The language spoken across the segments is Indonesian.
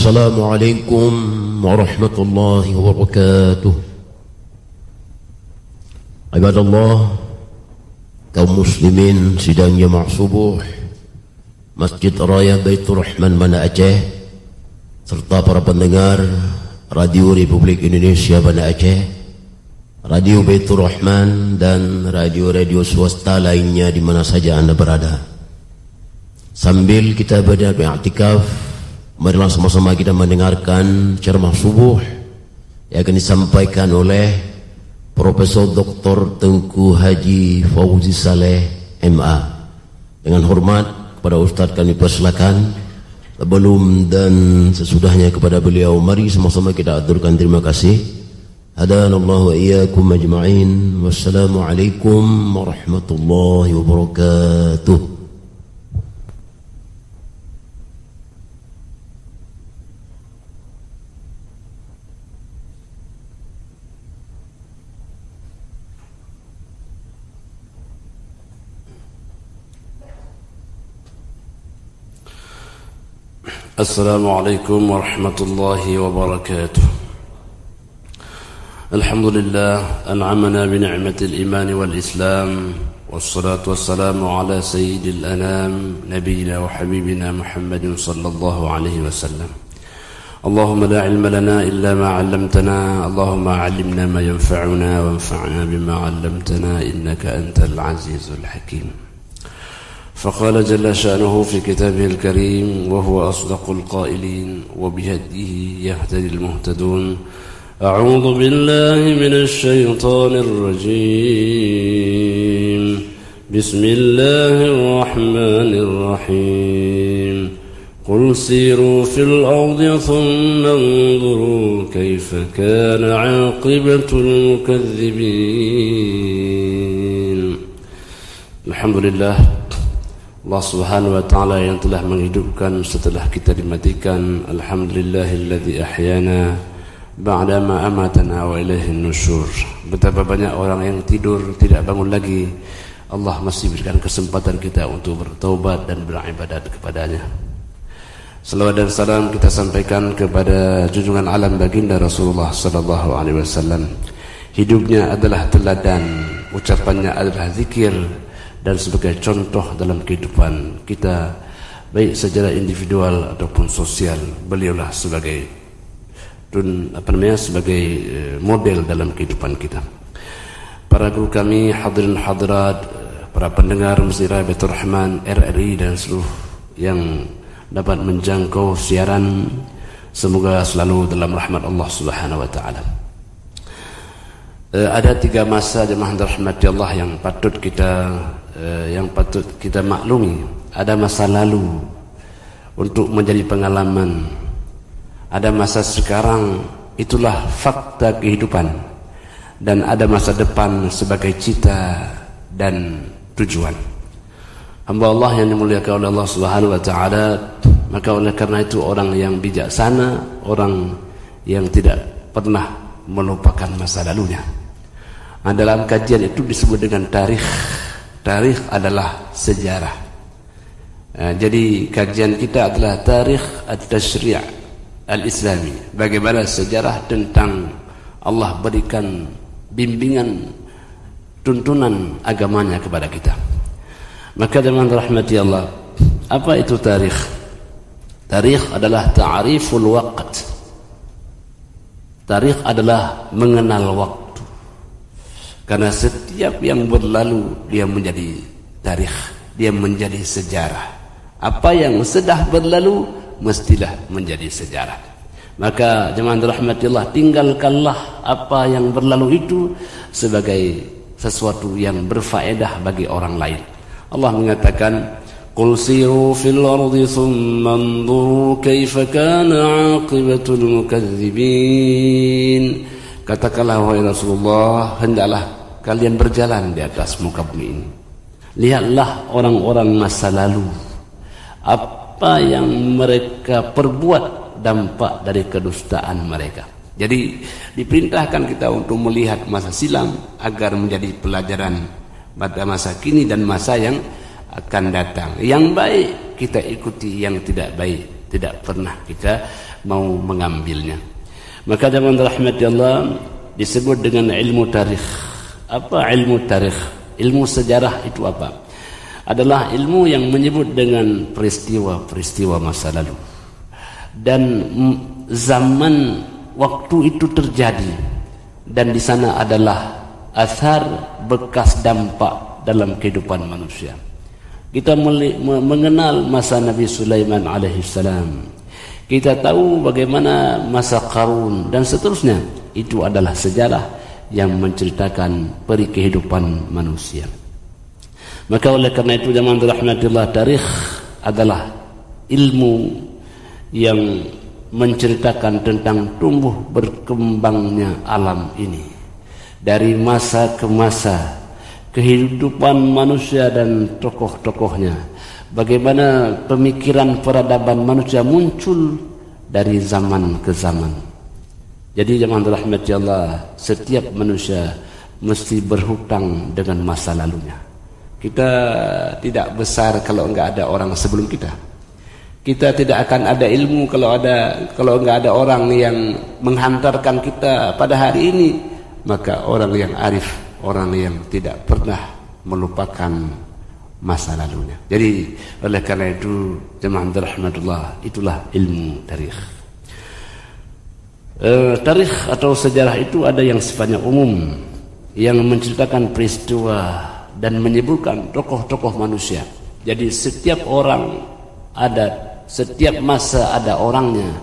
Assalamualaikum warahmatullahi wabarakatuh. Ibadallah, kaum muslimin sidang jamaah subuh Masjid Raya Baitur Rahman Banda Aceh, serta para pendengar Radio Republik Indonesia Banda Aceh, Radio Baitur Rahman, dan radio-radio swasta lainnya di mana saja Anda berada. Sambil kita beriktikaf, marilah sama-sama kita mendengarkan ceramah subuh yang akan disampaikan oleh Profesor Dr. Tengku Haji Fauzi Saleh MA. Dengan hormat kepada Ustaz kami persilakan. Sebelum dan sesudahnya kepada beliau, mari sama-sama kita aturkan terima kasih. Hadanallahu wa iyyakum ajma'in. Wassalamualaikum warahmatullahi wabarakatuh. Assalamualaikum warahmatullahi wabarakatuh. Alhamdulillah an'amana bi ni'matil iman wal islam, wassalatu wassalamu ala sayyidil anam nabiyina wa habibina Muhammadin sallallahu alaihi wasallam. Allahumma la ilma lana illa ma 'allamtana, Allahumma 'allimna ma yanfa'una wanfa'na bima 'allamtana innaka antal azizul hakim. فقال جل شأنه في كتابه الكريم وهو أصدق القائلين وبهديه يهتدي المهتدون أعوذ بالله من الشيطان الرجيم بسم الله الرحمن الرحيم قل سيروا في الأرض ثم انظروا كيف كان عاقبة المكذبين. الحمد لله, Allah Subhanahu wa taala yang telah menghidupkan setelah kita dimatikan. Alhamdulillahilladzi ahyana ba'da ma amatana wa ilaihin nusyur. Betapa banyak orang yang tidur tidak bangun lagi, Allah masih berikan kesempatan kita untuk bertaubat dan beribadat kepadanya. Salawat dan salam kita sampaikan kepada junjungan alam baginda Rasulullah sallallahu alaihi wasallam. Hidupnya adalah teladan, ucapannya adalah zikir, dan sebagai contoh dalam kehidupan kita baik secara individual ataupun sosial. Beliaulah sebagai sebagai model dalam kehidupan kita. Para guru kami, hadirin hadirat, para pendengar Masjid Raya Baitur Rahman, RRI, dan seluruh yang dapat menjangkau siaran, semoga selalu dalam rahmat Allah Subhanahu wa taala. Ada 3 masa jemaah rahmati Allah yang patut kita maklumi. Ada masa lalu untuk menjadi pengalaman, ada masa sekarang, itulah fakta kehidupan, dan ada masa depan sebagai cita dan tujuan. Hamba Allah yang dimuliakan oleh Allah Subhanahu wa taala, maka oleh karena itu orang yang bijaksana, orang yang tidak pernah melupakan masa lalunya. Dalam kajian itu disebut dengan tarikh. Tarikh adalah sejarah. Jadi kajian kita adalah tarikh at-tashri' al-islami. Bagaimana sejarah tentang Allah berikan bimbingan, tuntunan agamanya kepada kita. Maka dengan rahmati Allah, apa itu tarikh? Tarikh adalah ta'riful waqt. Tarikh adalah mengenal waktu. Karena setiap yang berlalu dia menjadi tarikh, dia menjadi sejarah. Apa yang sudah berlalu mestilah menjadi sejarah. Maka jemaah rahmatillah, tinggalkanlah apa yang berlalu itu sebagai sesuatu yang berfaedah bagi orang lain. Allah mengatakan, qul siru fil ardi thumma anzuru kaifa kana 'aqibatul mukadzibin. Katakanlah wahai Rasulullah, hendaklah kalian berjalan di atas muka bumi ini. Lihatlah orang-orang masa lalu, apa yang mereka perbuat, dampak dari kedustaan mereka. Jadi diperintahkan kita untuk melihat masa silam agar menjadi pelajaran pada masa kini dan masa yang akan datang. Yang baik kita ikuti, yang tidak baik tidak pernah kita mau mengambilnya. Maka zaman rahmati Allah disebut dengan ilmu tarikh. Apa ilmu tarikh? Ilmu sejarah itu apa? Adalah ilmu yang menyebut dengan peristiwa-peristiwa masa lalu dan zaman waktu itu terjadi, dan di sana adalah athar, bekas dampak dalam kehidupan manusia. Kita mengenal masa Nabi Sulaiman alaihissalam. Kita tahu bagaimana masa Qarun dan seterusnya. Itu adalah sejarah yang menceritakan peri kehidupan manusia. Maka oleh karena itu zaman rahmatillah, tarikh adalah ilmu yang menceritakan tentang tumbuh berkembangnya alam ini. Dari masa ke masa, kehidupan manusia dan tokoh-tokohnya. Bagaimana pemikiran peradaban manusia muncul dari zaman ke zaman. Jadi zaman rahmati Allah, setiap manusia mesti berhutang dengan masa lalunya. Kita tidak besar kalau enggak ada orang sebelum kita. Kita tidak akan ada ilmu kalau enggak ada orang yang menghantarkan kita pada hari ini. Maka orang yang arif, orang yang tidak pernah melupakan masa lalunya. Jadi oleh karena itu jemaah rahmatullah, itulah ilmu tarikh. Tarikh atau sejarah itu ada yang sifatnya umum, yang menceritakan peristiwa dan menyebutkan tokoh-tokoh manusia. Jadi setiap orang ada, setiap masa ada orangnya,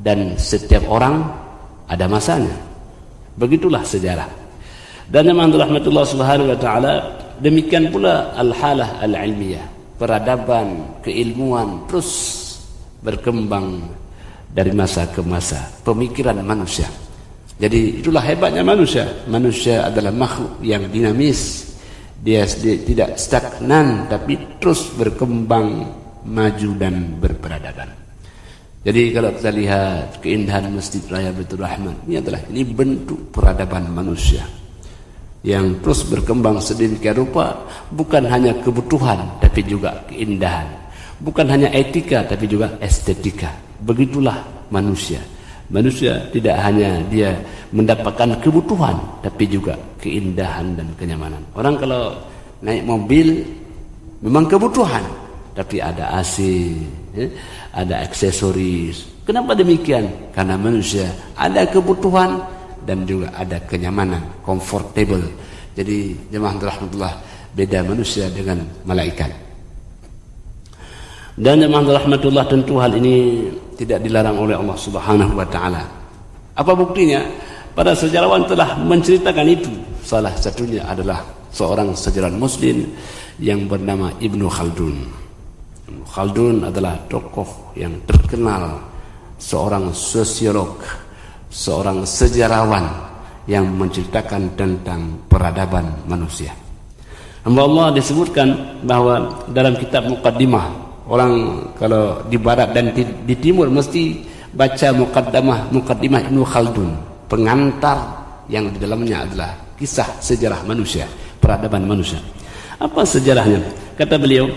dan setiap orang ada masanya. Begitulah sejarah. Dan yang rahmatullah subhanahu wa ta'ala, demikian pula al-halah al-ilmiyah, peradaban, keilmuan terus berkembang dari masa ke masa, pemikiran manusia. Jadi itulah hebatnya manusia. Manusia adalah makhluk yang dinamis. Dia tidak stagnan, tapi terus berkembang, maju dan berperadaban. Jadi kalau kita lihat keindahan Masjid Raya Baitur Rahman, ini bentuk peradaban manusia yang terus berkembang sedemikian rupa, bukan hanya kebutuhan tapi juga keindahan, bukan hanya etika tapi juga estetika. Begitulah manusia. Manusia tidak hanya dia mendapatkan kebutuhan tapi juga keindahan dan kenyamanan. Orang kalau naik mobil memang kebutuhan, tapi ada AC, ada aksesoris. Kenapa demikian? Karena manusia ada kebutuhan dan juga ada kenyamanan, comfortable. Jadi jemaah rahmatullah, beda manusia dengan malaikat. Dan jemaah rahmatullah, tentu hal ini tidak dilarang oleh Allah Subhanahu wa taala. Apa buktinya? Para sejarawan telah menceritakan itu. Salah satunya adalah seorang sejarawan muslim yang bernama Ibnu Khaldun. Ibnu Khaldun adalah tokoh yang terkenal, seorang sosiolog, seorang sejarawan yang menceritakan tentang peradaban manusia. Hamba Allah disebutkan bahwa dalam kitab Muqaddimah, orang kalau di barat dan di timur mesti baca Muqaddimah Ibnu Khaldun, pengantar yang di dalamnya adalah kisah sejarah manusia, peradaban manusia. Apa sejarahnya? Kata beliau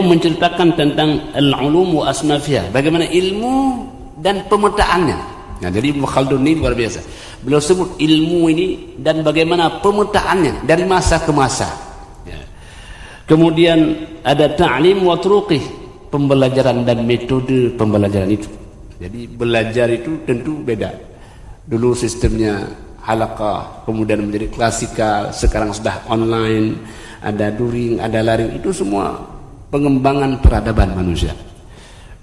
menceritakan tentang al-ulum wa asnafiyah, bagaimana ilmu dan pemetaannya. Nah, jadi Ibnu Khaldun ini luar biasa. Beliau sebut ilmu ini dan bagaimana pemetaannya dari masa ke masa. Ya. Kemudian ada ta'lim wa turuqih, pembelajaran dan metode pembelajaran itu. Jadi belajar itu tentu beda. Dulu sistemnya halaqah, kemudian menjadi klasikal, sekarang sudah online, ada daring, ada laring, itu semua pengembangan peradaban manusia.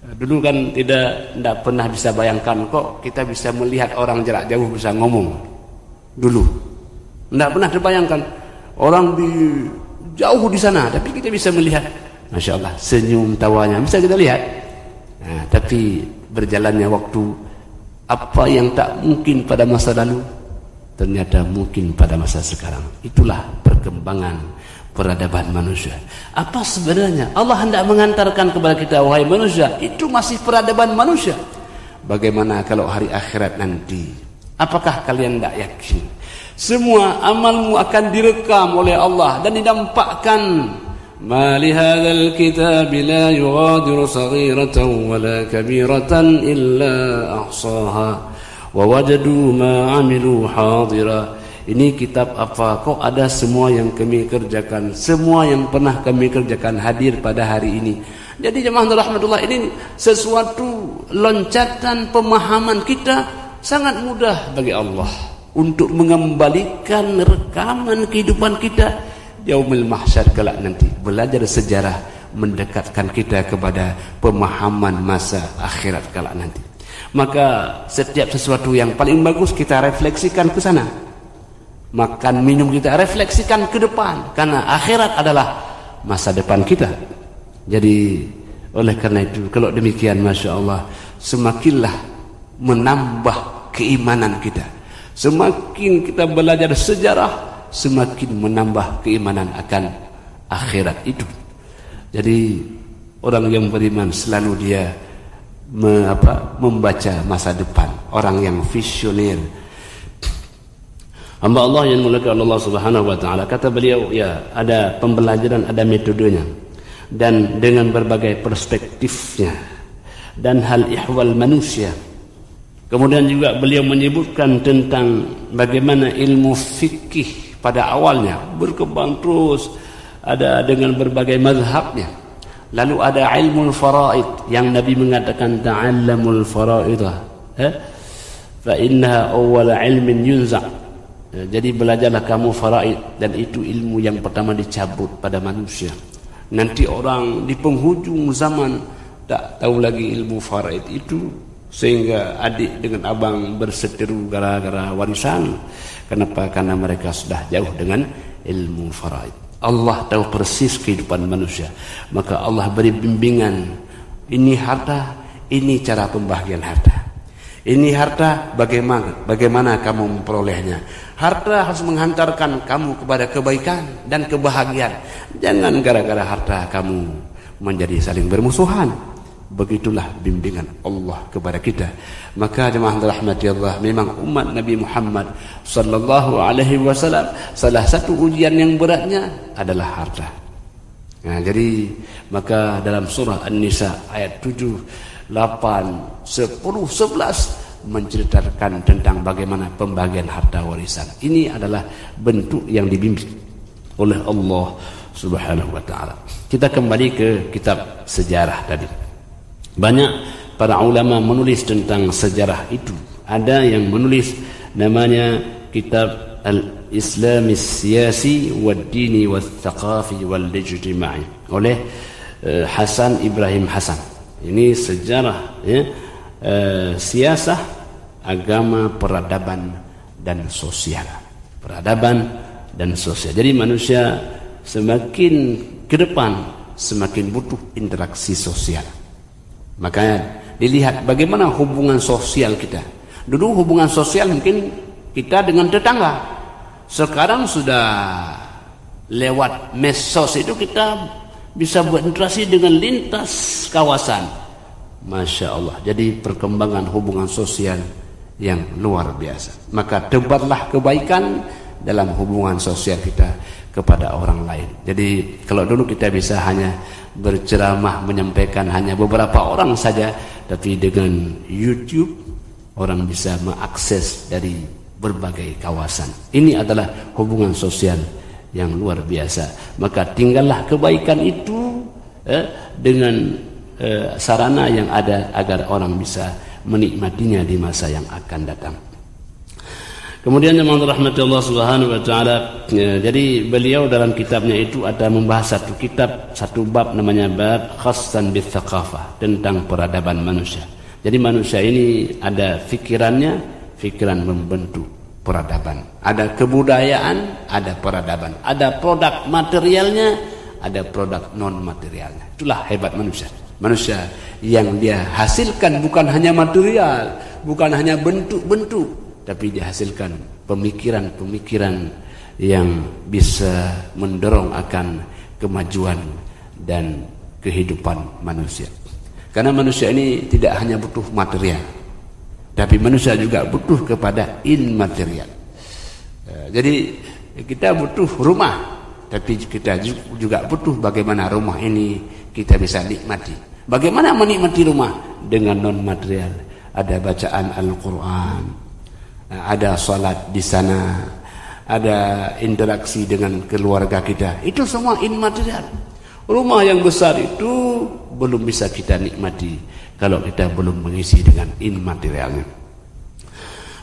Dulu kan tidak pernah bisa bayangkan kok kita bisa melihat orang jarak jauh bisa ngomong. Dulu tidak pernah terbayangkan orang di jauh di sana, tapi kita bisa melihat, masya Allah, senyum tawanya bisa kita lihat. Nah, tapi berjalannya waktu, apa yang tak mungkin pada masa lalu ternyata mungkin pada masa sekarang. Itulah perkembangan peradaban manusia. Apa sebenarnya Allah hendak mengantarkan kepada kita, wahai manusia, itu masih peradaban manusia. Bagaimana kalau hari akhirat nanti? Apakah kalian tidak yakin semua amalmu akan direkam oleh Allah dan didampakkan ما لهذا الكتاب لا يغادر صغيرة ولا كبيرة إلا أحصاها ووجدوا ما عملوا حاضرا. Ini kitab apa? Kok ada semua yang kami kerjakan, semua yang pernah kami kerjakan hadir pada hari ini. Jadi jemaah rahmatullah, ini sesuatu loncatan pemahaman kita sangat mudah bagi Allah untuk mengembalikan rekaman kehidupan kita yaumil mahsyar kelak nanti. Belajar sejarah mendekatkan kita kepada pemahaman masa akhirat kelak nanti. Maka setiap sesuatu yang paling bagus kita refleksikan ke sana. Makan minum kita refleksikan ke depan, karena akhirat adalah masa depan kita. Jadi oleh karena itu, kalau demikian Masya Allah, semakinlah menambah keimanan kita. Semakin kita belajar sejarah, semakin menambah keimanan akan akhirat itu. Jadi orang yang beriman selalu dia membaca masa depan. Orang yang visioner, hamba Allah yang dimuliakan Allah Subhanahu wa taala, kata beliau, ya, ada pembelajaran, ada metodenya, dan dengan berbagai perspektifnya dan hal ihwal manusia. Kemudian juga beliau menyebutkan tentang bagaimana ilmu fikih pada awalnya berkembang terus, ada dengan berbagai mazhabnya. Lalu ada ilmu faraid yang Nabi mengatakan ta'allamul faraidah fa innaha awwal ilmin yunza'. Jadi belajarlah kamu faraid, dan itu ilmu yang pertama dicabut pada manusia. Nanti orang di penghujung zaman tak tahu lagi ilmu faraid itu, sehingga adik dengan abang berseteru gara-gara warisan. Kenapa? Karena mereka sudah jauh dengan ilmu faraid. Allah tahu persis kehidupan manusia, maka Allah beri bimbingan. Ini harta, ini cara pembagian harta. Ini harta, bagaimana kamu memperolehnya. Harta harus menghantarkan kamu kepada kebaikan dan kebahagiaan. Jangan gara-gara harta kamu menjadi saling bermusuhan. Begitulah bimbingan Allah kepada kita. Maka jemaah rahmati Allah, memang umat Nabi Muhammad sallallahu alaihi wasallam, salah satu ujian yang beratnya adalah harta. Nah, jadi maka dalam surah An-Nisa ayat 7, 8, 10, 11 menceritakan tentang bagaimana pembagian harta warisan. Ini adalah bentuk yang dibimbing oleh Allah Subhanahu wa taala. Kita kembali ke kitab sejarah tadi. Banyak para ulama menulis tentang sejarah itu. Ada yang menulis namanya kitab Al-Islam Siyasi wad-Dini wal-Thaqafi wal-Ijtima'i oleh Hasan Ibrahim Hasan. Ini sejarah, ya, siasah, agama, peradaban dan sosial. Peradaban dan sosial. Jadi manusia semakin ke depan semakin butuh interaksi sosial. Makanya dilihat bagaimana hubungan sosial kita. Dulu hubungan sosial mungkin kita dengan tetangga. Sekarang sudah lewat medsos itu kita bisa berinteraksi dengan lintas kawasan. Masya Allah. Jadi perkembangan hubungan sosial yang luar biasa. Maka tebarlah kebaikan dalam hubungan sosial kita kepada orang lain. Jadi kalau dulu kita bisa hanya berceramah, menyampaikan hanya beberapa orang saja, tapi dengan YouTube orang bisa mengakses dari berbagai kawasan. Ini adalah hubungan sosial yang luar biasa. Maka tinggallah kebaikan itu dengan sarana yang ada agar orang bisa menikmatinya di masa yang akan datang. Kemudian yang rahmati Allah Subhanahu wa taala, jadi beliau dalam kitabnya itu ada membahas satu kitab, satu bab namanya bab khassan bil thaqafah, tentang peradaban manusia. Jadi manusia ini ada fikirannya, fikiran membentuk peradaban. Ada kebudayaan, ada peradaban. Ada produk materialnya, ada produk non materialnya. Itulah hebat manusia. Manusia yang dia hasilkan bukan hanya material, bukan hanya bentuk-bentuk, tapi dihasilkan pemikiran-pemikiran yang bisa mendorong akan kemajuan dan kehidupan manusia. Karena manusia ini tidak hanya butuh material, tapi manusia juga butuh kepada immaterial. Jadi kita butuh rumah, tapi kita juga butuh bagaimana rumah ini kita bisa nikmati. Bagaimana menikmati rumah? Dengan non material. Ada bacaan Al-Quran, ada salat di sana, ada interaksi dengan keluarga kita. Itu semua immaterial. Rumah yang besar itu belum bisa kita nikmati kalau kita belum mengisi dengan immaterialnya.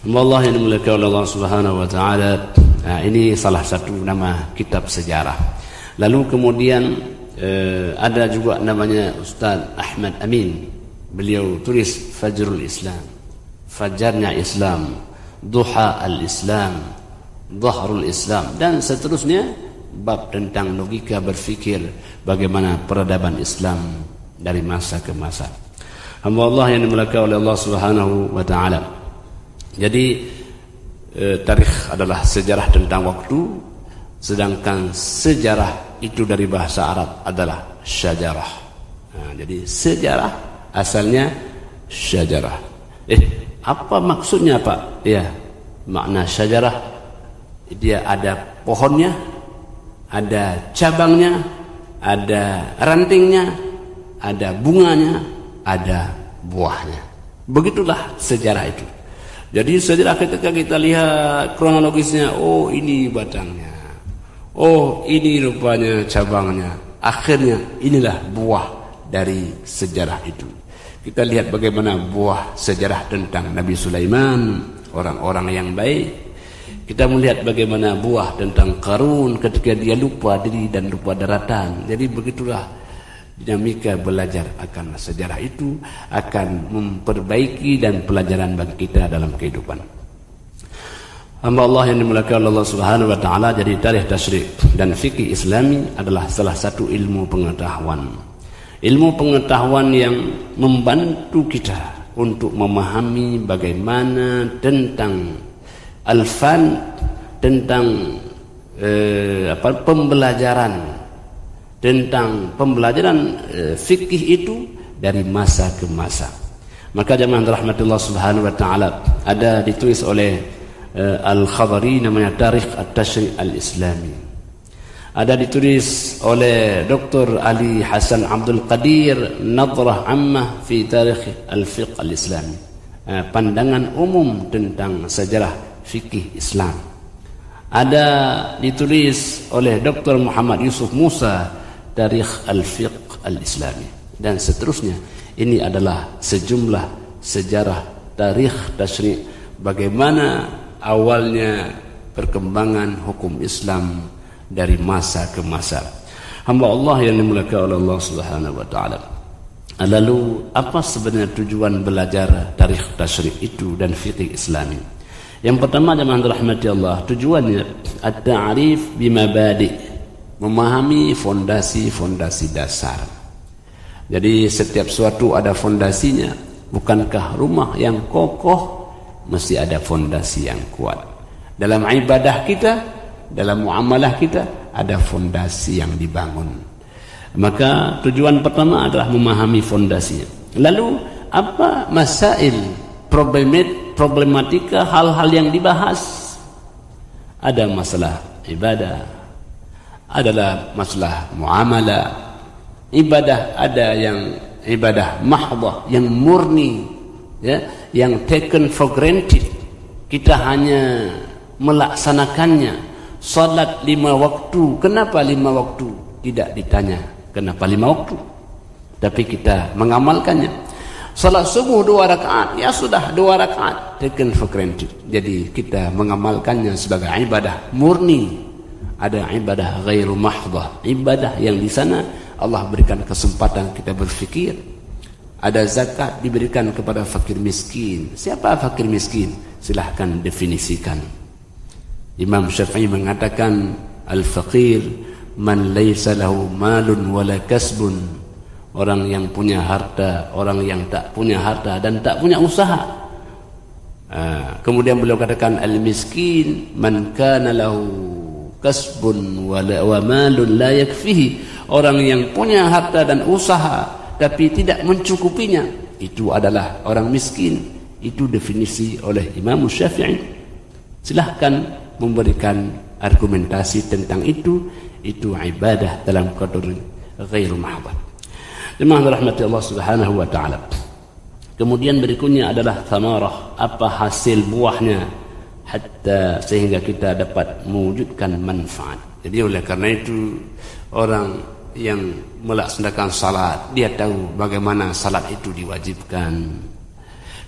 Allah yang dimuliakan oleh Allah Subhanahu wa taala. Ini salah satu nama kitab sejarah. Lalu kemudian ada juga namanya Ustaz Ahmad Amin. Beliau tulis Fajrul Islam, Fajarnya Islam, Duha al-Islam, Dhahrul Islam, dan seterusnya, bab tentang logika berfikir bagaimana peradaban Islam dari masa ke masa. Hamba Allah yang dimuliakan oleh Allah Subhanahu wa taala. Jadi tarikh adalah sejarah tentang waktu, sedangkan sejarah itu dari bahasa Arab adalah syajarah. Jadi sejarah asalnya syajarah. Apa maksudnya Pak? Ya, makna syajarah, dia ada pohonnya, ada cabangnya, ada rantingnya, ada bunganya, ada buahnya. Begitulah sejarah itu. Jadi sejarah ketika kita lihat kronologisnya, oh ini batangnya, oh ini rupanya cabangnya, akhirnya inilah buah dari sejarah itu. Kita lihat bagaimana buah sejarah tentang Nabi Sulaiman, orang-orang yang baik. Kita melihat bagaimana buah tentang Qarun ketika dia lupa diri dan lupa daratan. Jadi begitulah dinamika belajar akan sejarah itu akan memperbaiki dan pelajaran bagi kita dalam kehidupan. Hamba Allah yang dimuliakan Allah Subhanahu wa taala, jadi tarikh tasyrik dan fikih Islami adalah salah satu ilmu pengetahuan. Ilmu pengetahuan yang membantu kita untuk memahami bagaimana tentang al-fan, tentang pembelajaran fikih itu dari masa ke masa. Maka jemaah rahmatullah subhanahu wa ta'ala, ada ditulis oleh Al-Khadari namanya Tarikh At-Tashri' Al-Islami. Ada ditulis oleh Dr. Ali Hasan Abdul Qadir Nadrah Ammah fi Tarikh Al-Fiqh Al-Islami, pandangan umum tentang sejarah fikih Islam. Ada ditulis oleh Dr. Muhammad Yusuf Musa Tarikh Al-Fiqh Al-Islami, dan seterusnya. Ini adalah sejumlah sejarah tarikh tasyri', bagaimana awalnya perkembangan hukum Islam dari masa ke masa. Hamba Allah yang dimuliakan oleh Allah Subhanahu wa taala. Lalu apa sebenarnya tujuan belajar tarikh tasyri' itu dan fikih Islami? Yang pertama, jemaah rahmati Allah, tujuannya at-ta'rif bimabadi', memahami fondasi-fondasi dasar. Jadi setiap suatu ada fondasinya. Bukankah rumah yang kokoh mesti ada fondasi yang kuat? Dalam ibadah kita, dalam muamalah kita, ada fondasi yang dibangun. Maka tujuan pertama adalah memahami fondasinya. Lalu apa masail, problematika, hal-hal yang dibahas? Ada masalah ibadah, adalah masalah muamalah. Ibadah ada yang ibadah mahdhah, yang murni, ya, yang taken for granted. Kita hanya melaksanakannya. Salat 5 waktu, kenapa 5 waktu? Tidak ditanya kenapa 5 waktu, tapi kita mengamalkannya. Salat subuh 2 rakaat, ya sudah 2 rakaat, taken for granted. Jadi kita mengamalkannya sebagai ibadah murni. Ada ibadah ghairu mahdhah, ibadah yang di sana Allah berikan kesempatan kita berfikir. Ada zakat diberikan kepada fakir miskin. Siapa fakir miskin? Silahkan definisikan. Imam Syafi'i mengatakan al-faqir man laysa lahu malun wala kasbun, orang yang punya harta, orang yang tak punya harta dan tak punya usaha. Kemudian beliau katakan al-miskin man kana lahu kasbun wa malun la yakfihi, orang yang punya harta dan usaha tapi tidak mencukupinya, itu adalah orang miskin. Itu definisi oleh Imam Syafi'i. Silahkan memberikan argumentasi tentang itu ibadah dalam kategori ghairu mahdhah. Jemaah rahmati Allah Subhanahu wa taala. Kemudian berikutnya adalah thamarah, apa hasil buahnya hatta sehingga kita dapat mewujudkan manfaat. Jadi oleh karena itu orang yang melaksanakan salat dia tahu bagaimana salat itu diwajibkan,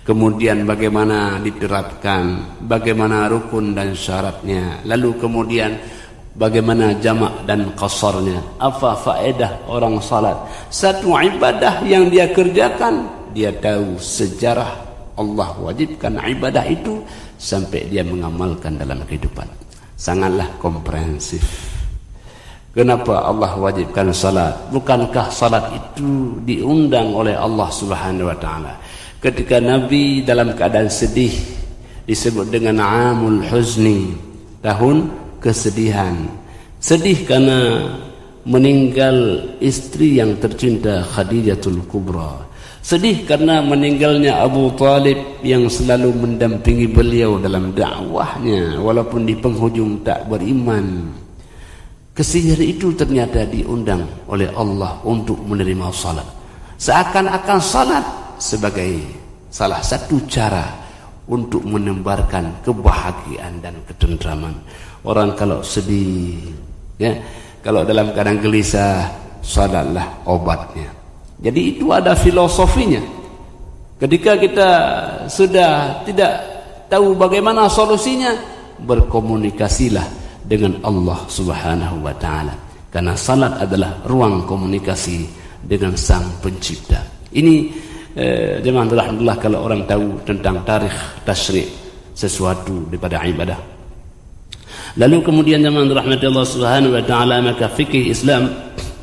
kemudian bagaimana diterapkan, bagaimana rukun dan syaratnya, lalu kemudian bagaimana jamak dan qasarnya, apa faedah orang salat. Satu ibadah yang dia kerjakan, dia tahu sejarah Allah wajibkan ibadah itu sampai dia mengamalkan dalam kehidupan. Sangatlah komprehensif. Kenapa Allah wajibkan salat? Bukankah salat itu diundang oleh Allah Subhanahu wa taala? Ketika Nabi dalam keadaan sedih disebut dengan amul huzni, tahun kesedihan. Sedih karena meninggal istri yang tercinta Khadijatul Kubra. Sedih karena meninggalnya Abu Talib yang selalu mendampingi beliau dalam dakwahnya walaupun di penghujung tak beriman. Kesedihan itu ternyata diundang oleh Allah untuk menerima salat. Seakan-akan salat sebagai salah satu cara untuk menembarkan kebahagiaan dan ketentraman. Orang kalau sedih, ya, kalau dalam keadaan gelisah, salatlah obatnya. Jadi itu ada filosofinya. Ketika kita sudah tidak tahu bagaimana solusinya, berkomunikasilah dengan Allah Subhanahu wa taala, karena salat adalah ruang komunikasi dengan Sang Pencipta. Ini jemaah alhamdulillah kalau orang tahu tentang tarikh tasyri' sesuatu daripada ibadah. Lalu kemudian jemaah rahmati Allah Subhanahu wa taala, maka fikih Islam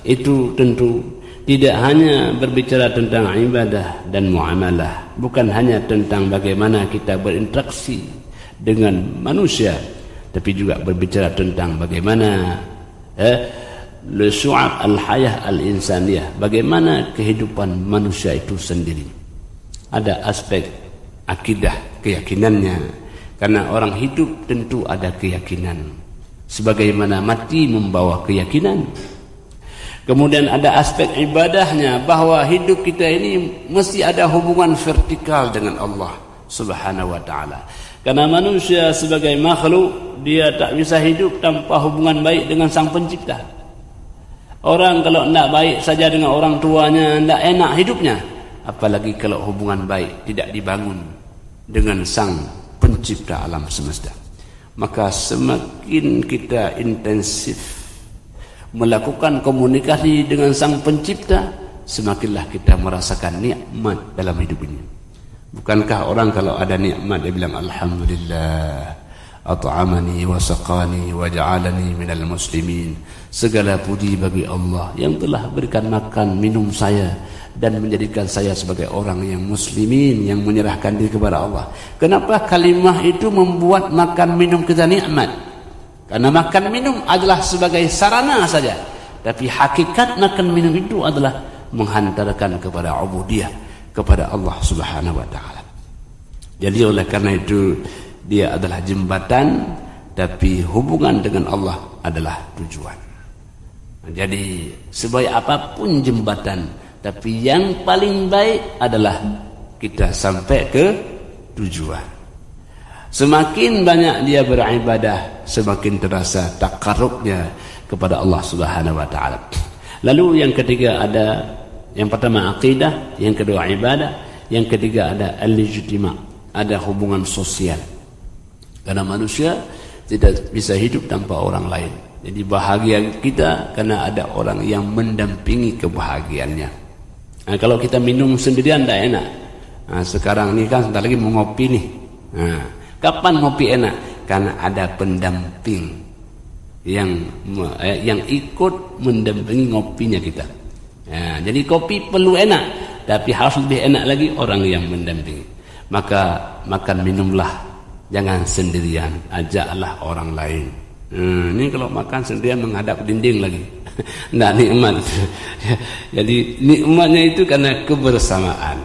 itu tentu tidak hanya berbicara tentang ibadah dan muamalah, bukan hanya tentang bagaimana kita berinteraksi dengan manusia, tapi juga berbicara tentang bagaimana syu'ab al-hayah al-insaniyah, bagaimana kehidupan manusia itu sendiri. Ada aspek akidah, keyakinannya, karena orang hidup tentu ada keyakinan, sebagaimana mati membawa keyakinan. Kemudian ada aspek ibadahnya, bahwa hidup kita ini mesti ada hubungan vertikal dengan Allah Subhanahu wa ta'ala. Karena manusia sebagai makhluk, dia tak bisa hidup tanpa hubungan baik dengan Sang Pencipta. Orang kalau tidak baik saja dengan orang tuanya, tidak enak hidupnya. Apalagi kalau hubungan baik tidak dibangun dengan Sang Pencipta alam semesta. Maka semakin kita intensif melakukan komunikasi dengan Sang Pencipta, semakinlah kita merasakan nikmat dalam hidup ini. Bukankah orang kalau ada nikmat dia bilang alhamdulillah, at'amani wa saqani wa ja'alani minal muslimin. Segala puji bagi Allah yang telah berikan makan minum saya dan menjadikan saya sebagai orang yang muslimin, yang menyerahkan diri kepada Allah. Kenapa kalimah itu membuat makan minum kita nikmat? Karena makan minum adalah sebagai sarana saja, tapi hakikat makan minum itu adalah menghantarkan kepada ubudiyah, kepada Allah Subhanahu wa ta'ala. Jadi oleh karena itu dia adalah jembatan, tapi hubungan dengan Allah adalah tujuan. Jadi sebaik apapun jembatan, tapi yang paling baik adalah kita sampai ke tujuan. Semakin banyak dia beribadah, semakin terasa takarrubnya kepada Allah Subhanahu wa ta'ala. Lalu yang ketiga ada, yang pertama akidah, yang kedua ibadah, yang ketiga ada al-ijtima', ada hubungan sosial. Karena manusia tidak bisa hidup tanpa orang lain. Jadi bahagia kita karena ada orang yang mendampingi kebahagiaannya. Nah, kalau kita minum sendirian tidak enak. Nah, sekarang ini kan sebentar lagi mau ngopi nih. Nah, kapan ngopi enak? Karena ada pendamping yang ikut mendampingi ngopinya kita. Nah, jadi kopi perlu enak, tapi harus lebih enak lagi orang yang mendampingi. Maka makan minumlah, jangan sendirian, ajaklah orang lain. Ini kalau makan sendirian menghadap dinding lagi, tidak nikmat. Jadi nikmatnya itu karena kebersamaan.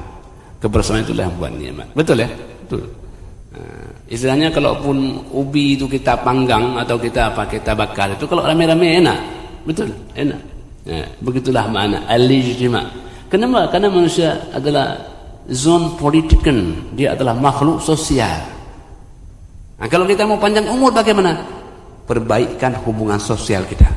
Kebersamaan itulah yang buat nikmat. Betul ya? Betul. Istilahnya kalaupun ubi itu kita panggang atau kita bakar itu kalau rame-rame enak, betul, enak. Ya, begitulah makna al-ijtima'. Kenapa? Karena manusia adalah zon politiken, dia adalah makhluk sosial. Nah, kalau kita mau panjang umur bagaimana? Perbaikan hubungan sosial kita.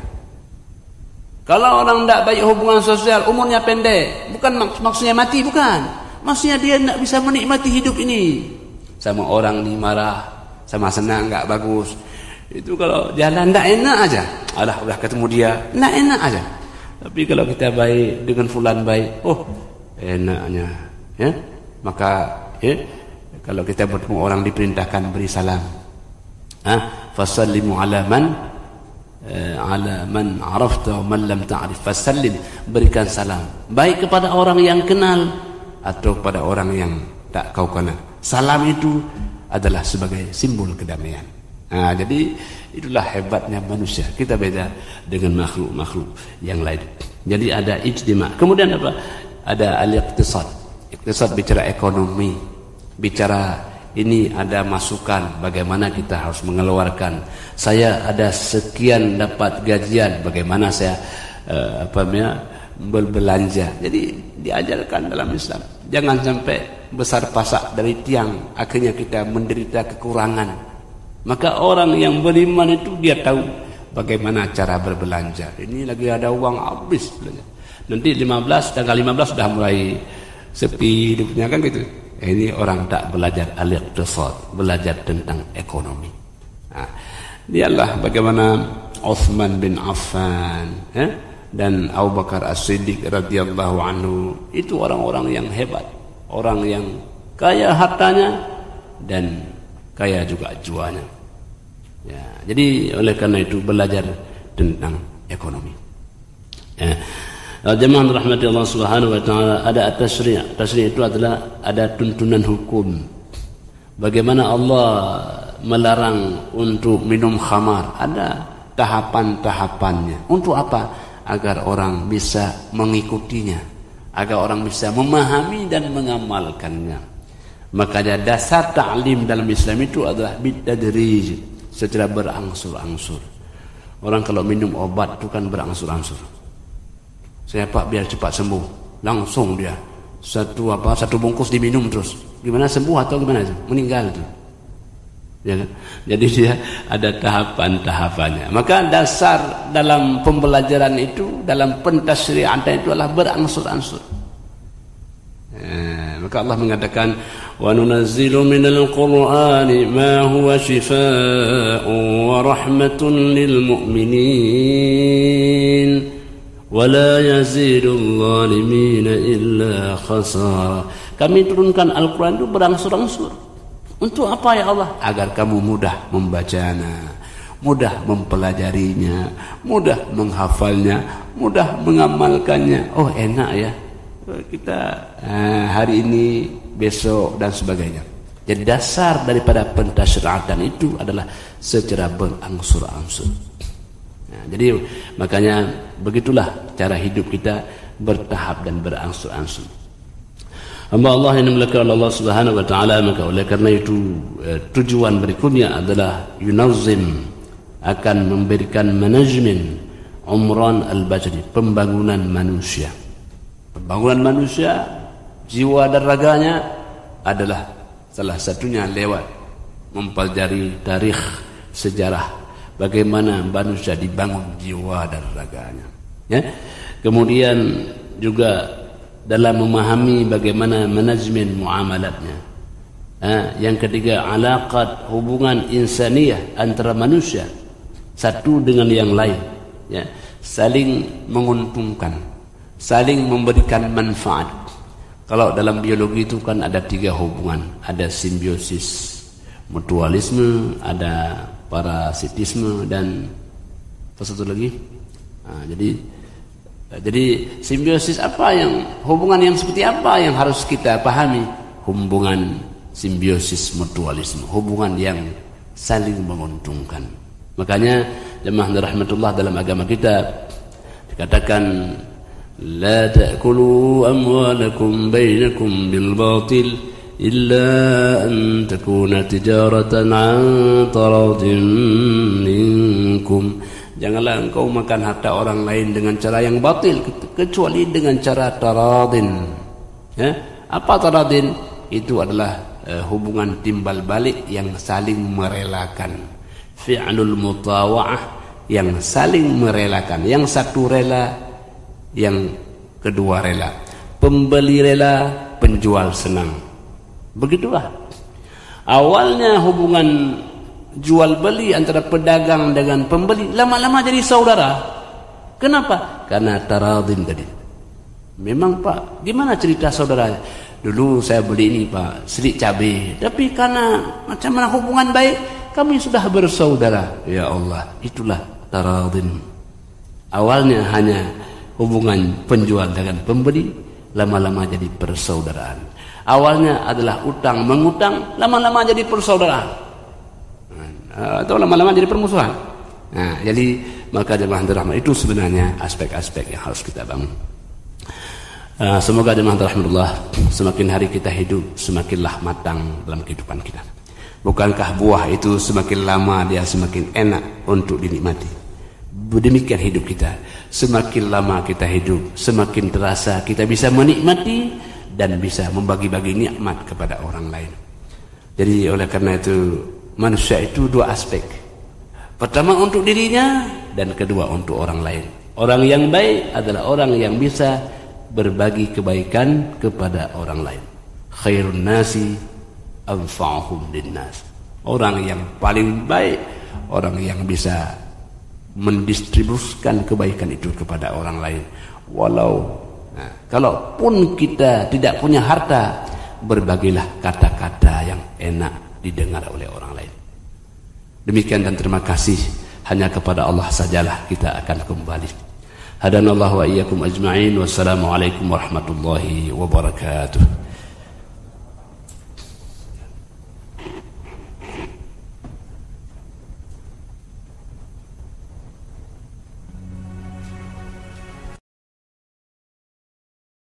Kalau orang tidak baik hubungan sosial, umurnya pendek, bukan maksudnya mati, bukan. Maksudnya dia tidak bisa menikmati hidup ini. Sama orang ni marah, sama senang nggak bagus. Itu kalau jalan tidak enak aja. Alah, udah ketemu dia, tidak enak aja. Tapi kalau kita baik dengan fulan baik, oh enaknya, ya. Maka ya, kalau kita bertemu orang diperintahkan beri salam. Fasallimu ala man arafta wa man lam ta'rif. Fasallim, berikan salam baik kepada orang yang kenal atau kepada orang yang tak kau kenal. Salam itu adalah sebagai simbol kedamaian. Nah, jadi itulah hebatnya manusia. Kita beda dengan makhluk-makhluk yang lain. Jadi ada ijtima'. Kemudian apa? Ada al-iqtisad. Iqtisad bicara ekonomi, bicara ini ada masukan bagaimana kita harus mengeluarkan. Saya ada sekian dapat gajian, bagaimana saya berbelanja. Jadi diajarkan dalam Islam. Jangan sampai besar pasak dari tiang, akhirnya kita menderita kekurangan. Maka orang yang beriman itu dia tahu bagaimana cara berbelanja. Ini lagi ada uang habis. Nanti tanggal 15 sudah mulai sepi hidupnya kan gitu. Ini orang tak belajar al-iqtisad, belajar tentang ekonomi. Nah, dialah bagaimana Uthman bin Affan dan Abu Bakar As-Siddiq radhiyallahu anhu itu orang-orang yang hebat, orang yang kaya hartanya dan kaya juga jiwanya. Ya, jadi oleh karena itu belajar tentang ekonomi. Ya. Jemaah rahmati Allah Subhanahu wa taala, ada at-tasyri'. Tasyri' itu adalah ada tuntunan hukum. Bagaimana Allah melarang untuk minum khamar, ada tahapan-tahapannya. Untuk apa? Agar orang bisa mengikutinya, agar orang bisa memahami dan mengamalkannya. Makanya dasar ta'lim dalam Islam itu adalah bitadrij, secara berangsur-angsur. Orang kalau minum obat itu kan berangsur-angsur. Saya Pak biar cepat sembuh, langsung dia satu bungkus diminum terus. Gimana sembuh atau gimana itu? Meninggal itu. Ya kan? Jadi dia ada tahapan-tahapannya. Maka dasar dalam pembelajaran itu, dalam pentasyri'an itu adalah berangsur-angsur. Maka Allah mengatakan wa nunazzilu minal qur'ani ma huwa shifaa'un wa rahmatun lil mu'minin wa la yazidul zalimina illa khasara. Kami turunkan Al-Quran itu berangsur-angsur. Untuk apa ya Allah? Agar kamu mudah membacanya, mudah mempelajarinya, mudah menghafalnya, mudah mengamalkannya. Oh enak ya kita hari ini, besok dan sebagainya. Jadi dasar daripada pentasyri'atan itu adalah secara berangsur-angsur. Nah, jadi makanya begitulah cara hidup kita, bertahap dan berangsur-angsur. Hamba Allah yang dimuliakan oleh Allah Subhanahu wa taala, maka oleh karena itu tujuan berikutnya adalah yunazim, akan memberikan manajemen umran al-bajri, pembangunan manusia. Pembangunan manusia, jiwa dan raganya adalah salah satunya lewat mempelajari tarikh, sejarah bagaimana manusia dibangun jiwa dan raganya. Ya. Kemudian juga dalam memahami bagaimana manajemen muamalatnya. Yang ketiga, alaqat, hubungan insaniyah antara manusia satu dengan yang lain, ya, saling menguntungkan, saling memberikan manfaat. Kalau dalam biologi itu kan ada 3 hubungan, ada simbiosis, mutualisme, ada parasitisme, dan satu lagi. Jadi simbiosis apa, yang hubungan yang seperti apa yang harus kita pahami? Hubungan simbiosis mutualisme, hubungan yang saling menguntungkan. Makanya jemaah rahmatullah, dalam agama kita dikatakan la ta'kulu amwalakum bainakum bil batil illa an takuna tijaratan an taradin minkum. Janganlah engkau makan harta orang lain dengan cara yang batil, kecuali dengan cara taradin. Ya? Apa taradin? Itu adalah hubungan timbal balik yang saling merelakan. Fi'lul mutawa'ah, yang saling merelakan. Yang satu rela, yang kedua rela. Pembeli rela, penjual senang. Begitulah. Awalnya hubungan jual beli antara pedagang dengan pembeli lama-lama jadi saudara. Kenapa? Karena taradin tadi. Memang Pak, gimana cerita saudaranya? Dulu saya beli ini Pak, sedik cabai, tapi karena macam mana hubungan baik, kami sudah bersaudara. Ya Allah, itulah taradin. Awalnya hanya hubungan penjual dengan pembeli, lama-lama jadi persaudaraan. Awalnya adalah utang mengutang, lama-lama jadi persaudaraan. Atau lama-lama jadi permusuhan. Nah, jadi maka jemaah rahmat itu sebenarnya aspek-aspek yang harus kita bangun. Semoga jemaah rahmatullah, semakin hari kita hidup semakinlah matang dalam kehidupan kita. Bukankah buah itu semakin lama dia semakin enak untuk dinikmati? Demikian hidup kita. Semakin lama kita hidup, semakin terasa kita bisa menikmati dan bisa membagi-bagi nikmat kepada orang lain. Jadi oleh karena itu manusia itu dua aspek. Pertama untuk dirinya dan kedua untuk orang lain. Orang yang baik adalah orang yang bisa berbagi kebaikan kepada orang lain. Khairun nasi anfa'uhum linnas. Orang yang paling baik, orang yang bisa mendistribusikan kebaikan itu kepada orang lain. Kalaupun kita tidak punya harta, berbagilah kata-kata yang enak didengar oleh orang lain. Demikian dan terima kasih. Hanya kepada Allah sajalah kita akan kembali. Hadanallahu wa iyyakum ajma'in. Wassalamualaikum warahmatullahi wabarakatuh.